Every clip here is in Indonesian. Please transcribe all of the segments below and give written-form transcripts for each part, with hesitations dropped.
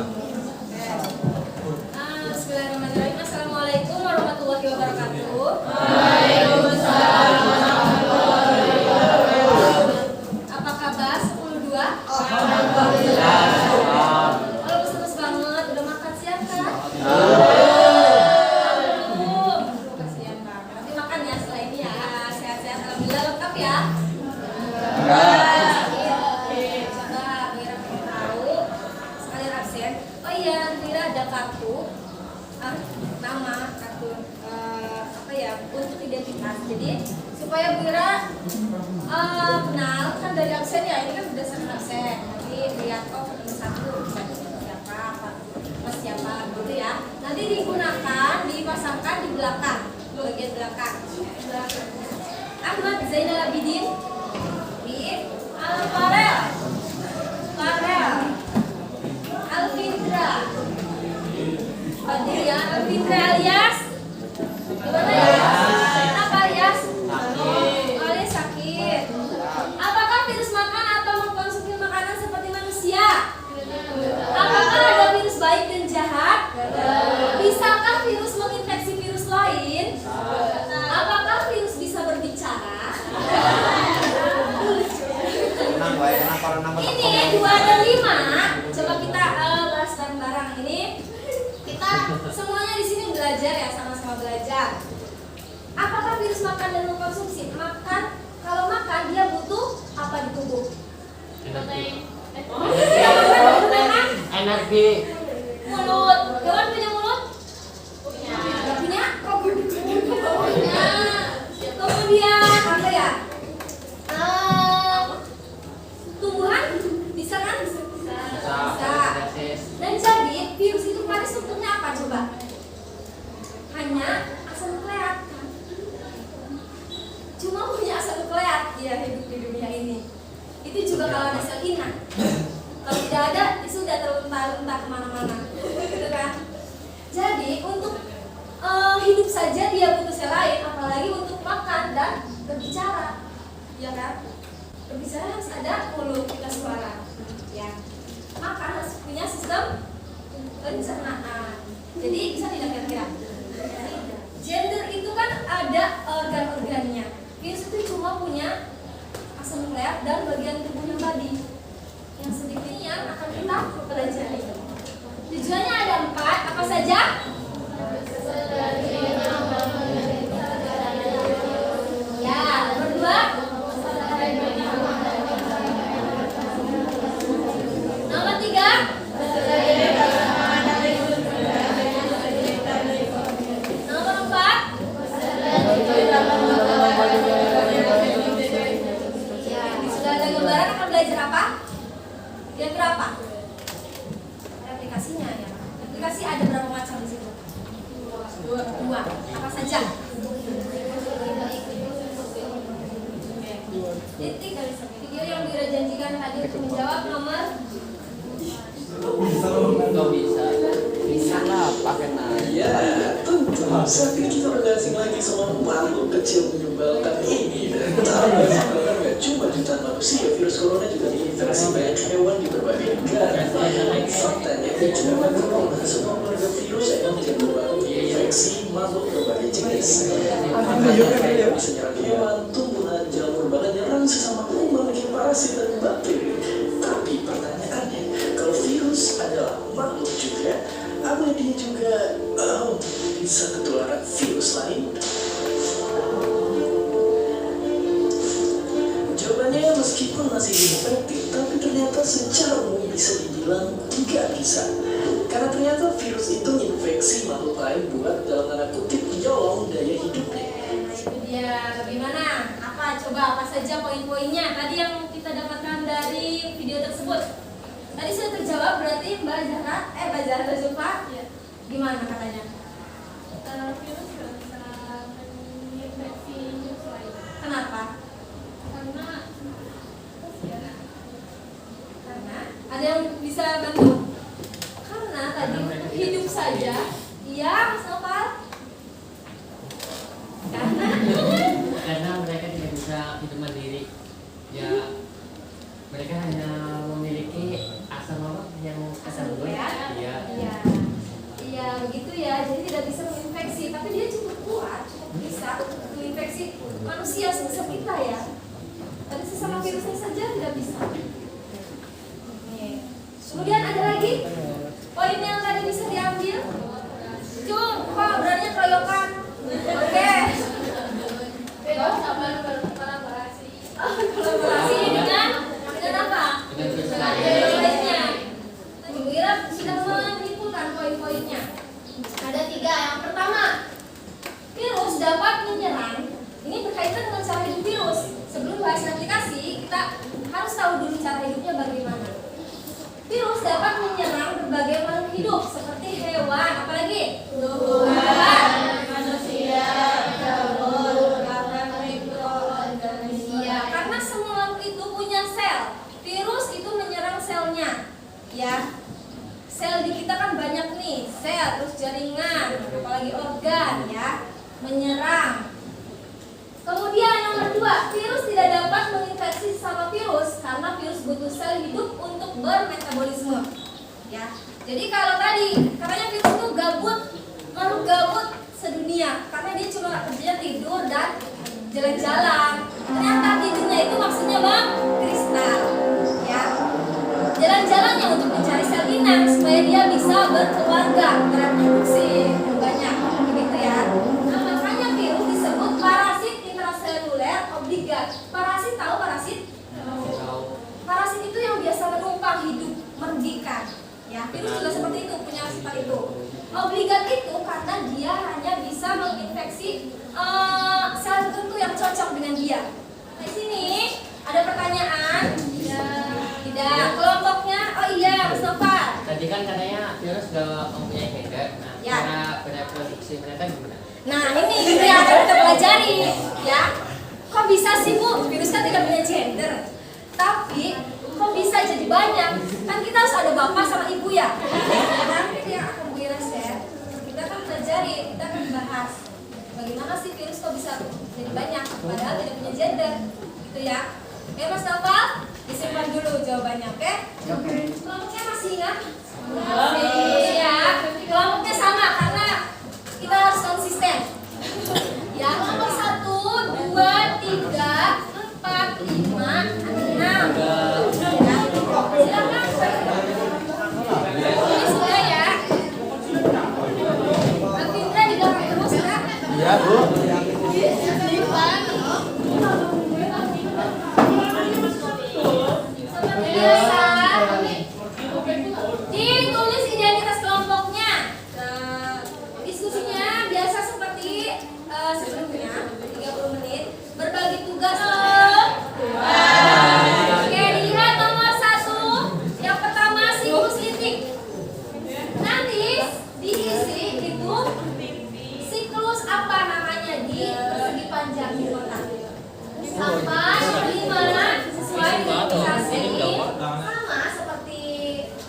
Bismillahirrahmanirrahim. Assalamualaikum warahmatullahi wabarakatuh. Waalaikumsalam warahmatullahi wabarakatuh. Apa kabar 10-2? Alhamdulillah. Kalau bagus banget, udah makan siang kan? Belum. Kasihan banget. Nanti makan ya setelah ini ya. Sehat-sehat, alhamdulillah lengkap ya. Coba Mira pengen tahu sekalian absen. Oh iya, Mira ada kartu nama kartu apa ya untuk identitas. Jadi supaya Mira kenal kan dari absen ya, ini kan udah sering absen. Nanti lihat oh ini satu siapa apa mas siapa gitu ya. Nanti digunakan dipasangkan di belakang bagian belakang. Ahmad Zainal Abidin di Farel Alvindra Fadria Alvindra alias gimana ya? Apa alias? Alias sakit. Apakah virus makan atau mengkonsumsi makanan seperti manusia? Apakah ada virus baik dan jahat? Bisakah virus menginfeksi virus lain? Apakah virus bisa berbicara? Ini 2 dan 5. Coba kita bahas bareng-bareng. Ini kita semuanya di sini belajar ya, sama-sama belajar. Apakah virus makan dan mengkonsumsi? Makan, kalau makan dia butuh apa di tubuh? Energi. Mulut. Hewan punya mulut? Gak punya? Kok punya? Kemudian apa ya? Tumbuhan bisa kan? Bisa. Dan jadi virus itu kemarin strukturnya apa coba? Hanya asam nukleat kan? Cuma punya asam nukleat dia hidup di dunia ini. Itu juga kalau ada sel inang. Kalau tidak ada, itu sudah terluntar-luntar kemana-mana, gitu kan? Jadi untuk hidup saja dia butuh sel lain, apalagi untuk makan dan berbicara, ya kan? Berbicara harus ada mulut kita suara, ya. Makan harus punya sistem pencernaan. Jadi bisa tidak kira-kira? Gender itu kan ada organ-organnya. Virus itu cuma punya asam nukleat dan bagian tubuhnya tadi. Yang sedikit yang akan kita pelajari. Tujuannya ada 4, apa saja? Ya, nomor 2. Nomor 3. Nomor 4. Ya, sudah ada gambaran akan belajar apa? Yang berapa? Aplikasinya ya. Aplikasi ada berapa macam di situ? 2. Apa saja? Titik dari video yang Mira janjikan tadi untuk menjawab nomor. Bisa lah pakai nanya. Ya, tentu saat ini kita udah asing lagi sama makhluk kecil menyebalkan ini. Tapi sebenarnya nggak cuma jutaan manusia, virus corona juga diinfeksi banyak hewan di berbagai negara. Faktanya cuma corona, semua keluarga virus emang cenderung menginfeksi makhluk berbagai jenis. Makanya bisa nyerang hewan, tumbuhan, jamur, bahkan nyerang sesama memiliki parasit dan bakteri. Tapi pertanyaannya, kalau virus adalah makhluk juga, apa dia juga bisa ketularan virus lain? Jawabannya meskipun masih infektif, tapi ternyata secara umum bisa dibilang tidak bisa. Karena ternyata virus itu infeksi makhluk lain buat dalam tanda kutip menyolong daya hidupnya. Nah itu dia. Bagaimana? Apa? Coba apa saja poin-poinnya tadi yang kita dapatkan dari video tersebut? Tadi sudah terjawab, berarti Mbak Zahra Zulfa, ya. Gimana katanya? Virus nggak bisa menginfeksi virus lain. Kenapa? Karena Ada yang bisa bantu? Karena tadi untuk hidup saja, iya Mas Nopal. Karena mereka tidak bisa hidup mandiri. Ya, mereka hanya memiliki asam apa yang asam nukleat. manusia sebesar kita ya. Ada sesama virusnya saja tidak bisa. Nih. Kemudian ada lagi poin yang tadi bisa diambil. Cung, kok berani keroyokan? Oke. Kolaborasi dengan apa? Dengan Lainnya. Ibu Ira sudah menyimpulkan poin-poinnya. Ada 3. Yang pertama, virus dapat menyerang. Ini berkaitan dengan cara hidup virus. Sebelum bahas aplikasi, kita harus tahu dulu cara hidupnya bagaimana. Virus dapat menyerang berbagai makhluk hidup seperti hewan, apalagi tumbuhan, manusia, jamur, bahkan mikroorganisme. Karena semua makhluk itu punya sel. Virus itu menyerang selnya, ya. Sel di kita kan banyak nih, sel, terus jaringan, apalagi organ, ya, menyerang. Kemudian nomor 2, virus tidak dapat menginfeksi sama virus karena virus butuh sel hidup untuk bermetabolisme. Ya, jadi kalau tadi katanya virus itu gabut, makhluk gabut sedunia karena dia cuma kerjanya tidur dan jalan-jalan. Ternyata tidurnya itu maksudnya bang kristal. Ya, jalan-jalannya untuk mencari sel inang supaya dia bisa berkeluarga, bereproduksi yang banyak, begitu ya. Nah, makanya virus disebut parasit intraseluler obligat. Parasit, tahu parasit? Parasit itu yang biasa menumpang hidup, merugikan. Ya, virus juga seperti itu, punya sifat itu. Obligat itu karena dia hanya bisa menginfeksi sel tertentu yang cocok dengan dia. Nah, di sini ada pertanyaan? Tidak. Kelompoknya? Oh iya, Mustafa. Tadi kan katanya virus sudah mempunyai gender. Nah, Ya. cara bereproduksi mereka gimana? Nah, ini yang akan kita pelajari, ya. Kok bisa sih Bu? Virus kan tidak punya gender. Tapi kok bisa jadi banyak? Kan kita harus ada bapak sama ibu ya. Nanti yang akan Bu Ira share, kita akan pelajari, kita akan bahas bagaimana sih virus kok bisa jadi banyak padahal tidak punya gender, gitu ya. Oke, Mas Noval, disimpan dulu jawabannya, oke? Oke. Kelompoknya masih ingat? Masih ya. Kelompoknya sama karena kita harus konsisten. Ya, kelompok 1, 2, 3, 4, 5, 6. Ya, silakan. Ini sudah ya. Mbak Findra di belakang terus ya. Iya, Bu. Seperti biasa. Ditulis identitas kelompoknya. Diskusinya biasa seperti sebelumnya 30 menit. Berbagi tugas. Oke, dilihat nomor 1. Yang pertama siklus litik. Nanti diisi itu siklus apa namanya di persegi panjang di kotak. Sampai di mana sesuai dengan indikasi sama seperti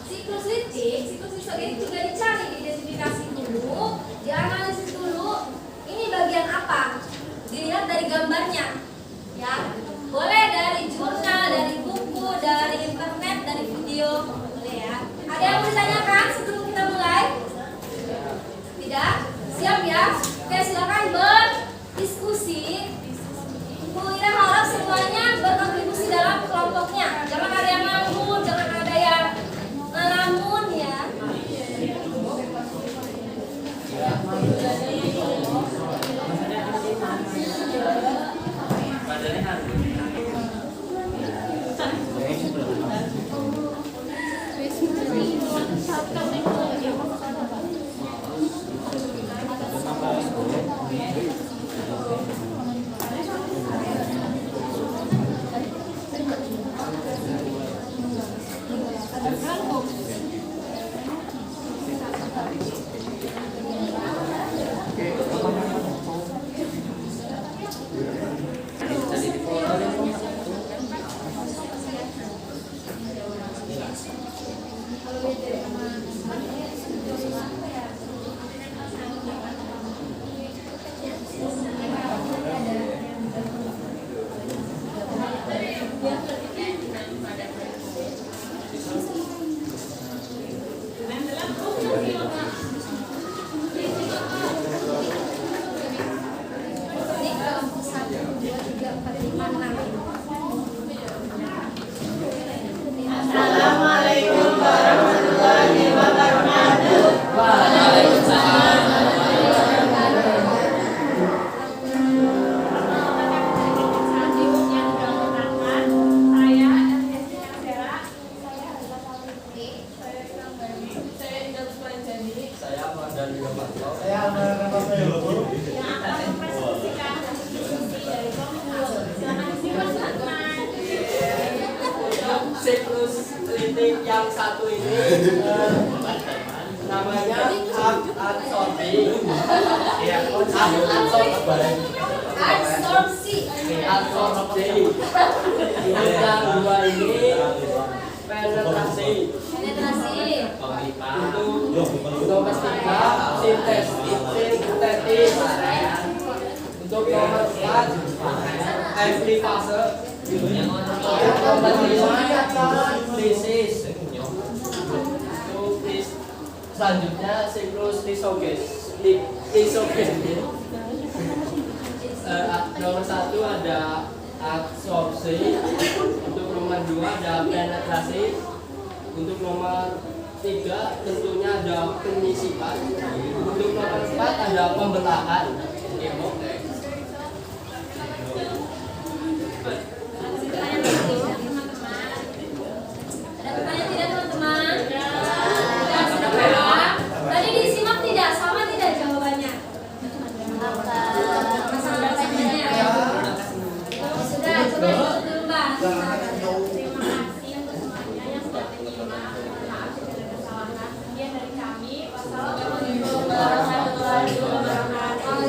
siklus litik. Siklus litik juga dicari, diidentifikasi dulu, dianalisis dulu. Ini bagian apa? Dilihat dari gambarnya, ya. Boleh dari jurnal, dari buku, dari internet, dari video, boleh ya. Ada yang mau ditanyakan sebelum kita mulai? Tidak? Siap ya? Oke, silakan berdiskusi. Bu Ira harap semuanya berkontribusi dalam kelompoknya. Jangan ada yang nganggur, jangan ada yang ngelamun ya. Ini kelompok 1, 2, 3. yang akan mempresentasikan hasil diskusi dari Komul. Silakan disimak teman-teman. Siklus litik yang satu ini namanya absorpsi. Absorpsi. Yang dua ini penetrasi. Untuk ketiga sintetis. Untuk nomor 4 amplifase. Nomor 5 lisis. Selanjutnya siklus lisogen. Nomor 1 ada absorpsi. Untuk nomor 2 ada penetrasi. Untuk nomor 3 tentunya ada penyisipan. Untuk nomor 4 ada pembelahan. Ada pertanyaan tidak teman-teman? Tadi disimak tidak? Sama tidak jawabannya? Masalah pertanyaannya? Sudah, coba ditutup dulu Mbak. Terima kasih untuk semuanya yang sudah menyimak. Maaf jika ada kesalahan. Sekian dari kami. Wassalamualaikum warahmatullahi wabarakatuh.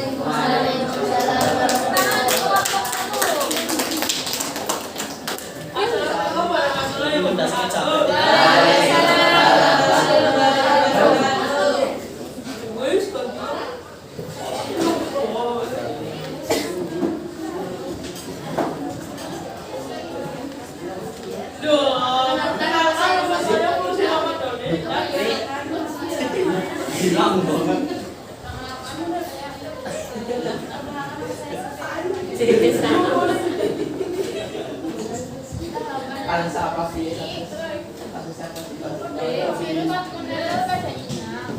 Hilang banget. Kalian siapa sih? Kehidupan model pada inang,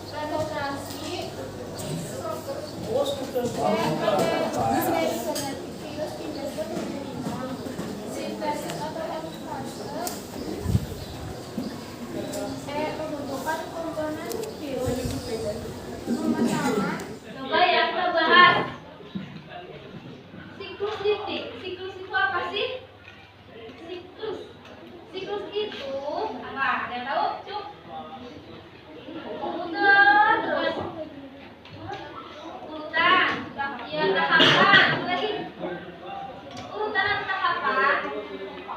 revolusi, sintesis atau amplifase, pembentukan komponen virus, pemasangan. Coba ya kita bahas siklus litik. Siklus itu apa sih? Siklus itu apa? Ada yang tahu? Cuk. Urutan terus. Urutan. Ya tahapan. Lagi. Urutan dan tahapan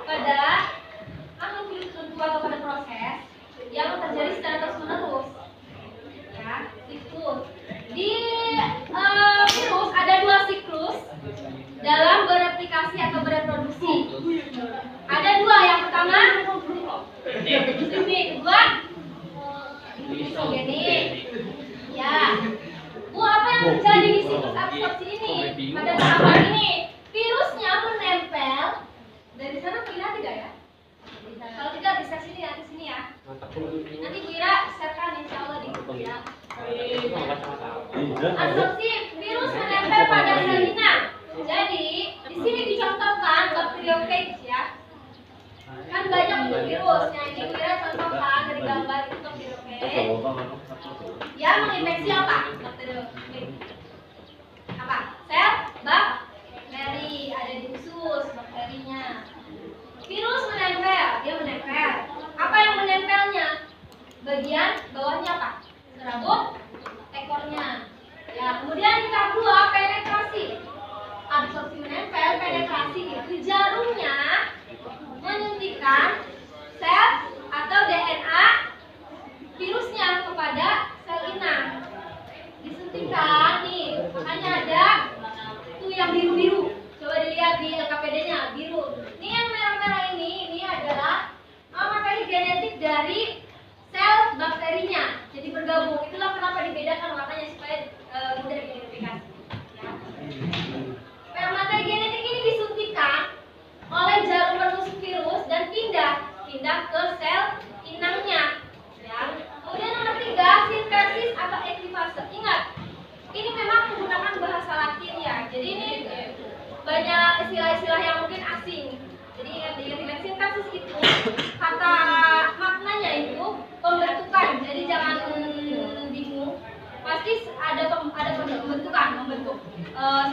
pada virus tentu atau pada proses yang terjadi secara terus menerus. Ya, siklus. Di virus ada 2 siklus dalam bereplikasi atau bereproduksi. Ada 2, yang pertama lisogenik, kedua lisogenik. Ya. Bu, apa yang terjadi di siklus absorpsi ini? Pada tahapan ini, virusnya menempel dari sana kira tidak ya? Kalau tidak bisa sini ya, ke sini ya. Nanti kira share-kan insyaallah di grup ya. Absorpsi virus menempel pada sel inang. Jadi, di sini dicontohkan bakteriophage ya. Kan banyak untuk virus. Nah, ini kira contohkan dari gambar itu bakteriophage. Ya, menginfeksi apa? Bakteriophage. Apa? Sel bakteri, ada di usus bakterinya. Virus menempel, dia menempel. Apa yang menempelnya? Bagian bawahnya apa? Serabut ekornya. Ya, kemudian di tahap 2 penetrasi. Absorpsi menempel, penetrasi itu jarumnya menyuntikkan sel atau DNA virusnya kepada sel inang. Disuntikkan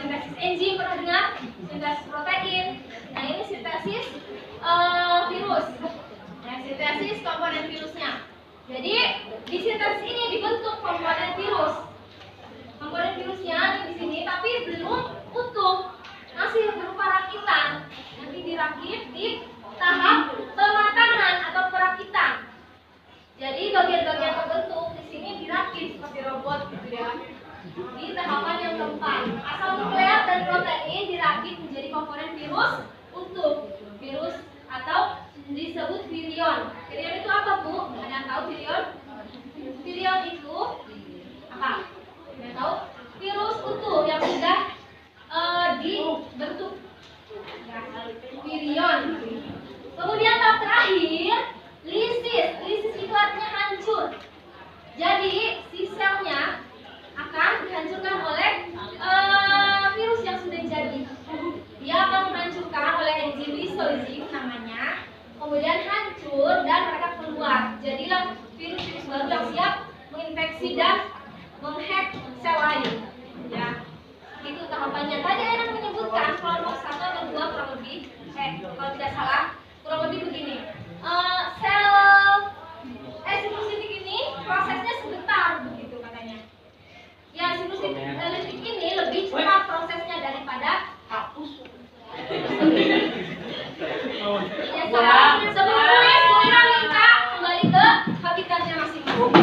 sintesis enzim, pernah dengar? Sintesis protein. Nah, ini sintesis virus. Nah, sintesis komponen virusnya. Jadi di sintesis ini dibentuk komponen virus. Komponen virusnya di sini tapi belum utuh, masih berupa rakitan. Nanti dirakit di tahap pematangan atau perakitan. Jadi bagian-bagian terbentuk di sini dirakit seperti robot gitu ya. Di tahapan yang keempat, asal nukleat dan protein dirakit menjadi komponen virus utuh. Virus atau disebut virion. Virion itu apa, Bu? Ada yang tahu virion? Virion itu apa? Ada yang tahu? Virus utuh yang sudah dibentuk. Ya, virion. Kemudian tahap terakhir, lisis. Lisis itu artinya hancur. Jadi si selnya akan dihancurkan oleh virus yang sudah jadi. Dia akan menghancurkan oleh enzim lisozim namanya. Kemudian hancur dan mereka keluar. Jadilah virus-virus baru yang siap menginfeksi dan menghack sel lain. Ya, itu tahapannya. Tadi Enak menyebutkan kelompok 1 atau 2 kurang lebih. Kalau tidak salah, kurang lebih begini. Sinusitik ini prosesnya sebentar begitu katanya. Ya, sinusitik ini lebih cepat prosesnya daripada hapus. Ya, sebelum tulis, Wira minta kembali ke habitatnya masing-masing.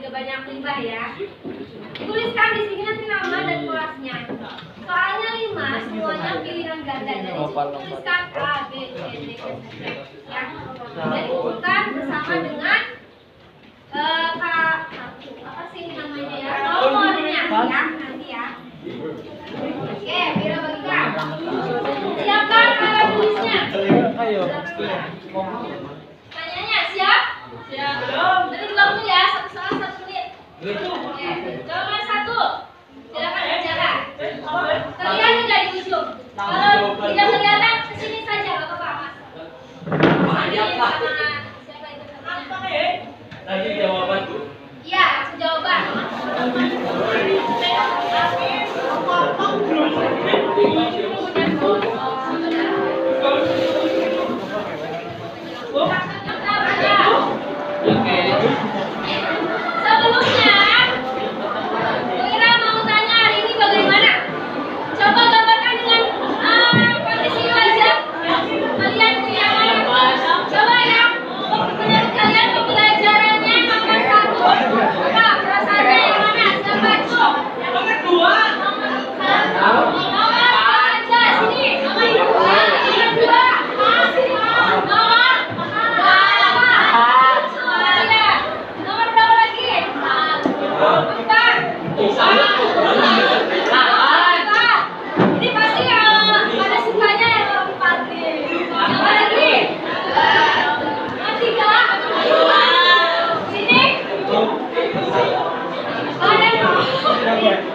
Banyak limbah ya. Tuliskan di sini nanti nama dan kelasnya. Soalnya 5 semuanya pilihan ganda. Jadi tuliskan A, B, C, D, E, F, ya. Jadi bukan bersama dengan apa sih namanya ya? Nomornya ya nanti ya. Oke, Vira bagikan. Siapkan alat tulisnya. Tanyanya siap? Siap. Nanti dibangun ya, satu salah 1 menit. Oke, jawaban 1. Silakan bicara. Terlihat tidak di ujung? Kalau tidak kelihatan, kesini saja, nggak apa-apa, Mas. Siapa itu satunya? Lagi jawaban. Iya, langsung jawaban. Sebelumnya, Wira mau tanya hari ini bagaimana? Coba gambarkan dengan kondisi wajah kalian punya mana? Coba ya, menurut kalian pembelajarannya nomor 1 apa? Perasaannya yang mana? Siapa itu? Nomor 2. Nomor aja sini. Nomor 2. Nomor 2. Ini pasti pada sukanya yang lebih pasti. Apa lagi? Nomor 3. Sini.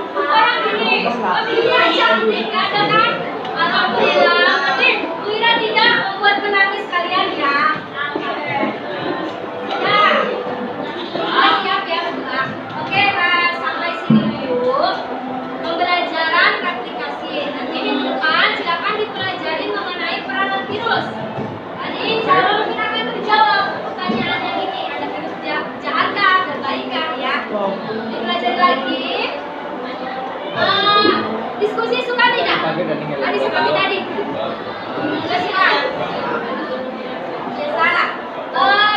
Orang ini. Dia cantik, ada kan? Alhamdulillah. Tapi Wira tidak membuat menangis kalian ya. Siap ya berdua. Oke, sampai sini dulu pembelajaran aplikasi. Nanti minggu depan silakan dipelajari mengenai peranan virus. Tadi cara mungkin akan terjawab pertanyaan yang ini. Ada virus jahatkah dan baikkah ya? Dipelajari lagi. Diskusi suka tidak? Tadi seperti tadi. Sudah silakan. Ya salah.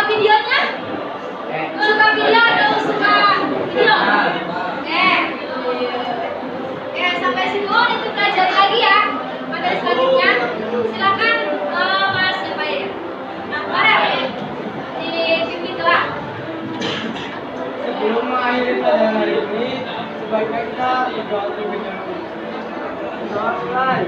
Videonya? Suka video atau suka video? Oke, sampai situ nanti pelajari lagi ya. Materi selanjutnya silakan Mas siapa ya? Farel di TV telah. Sebelum mengakhiri pelajaran hari ini, sebaiknya kita berdoa terlebih dahulu. Selamat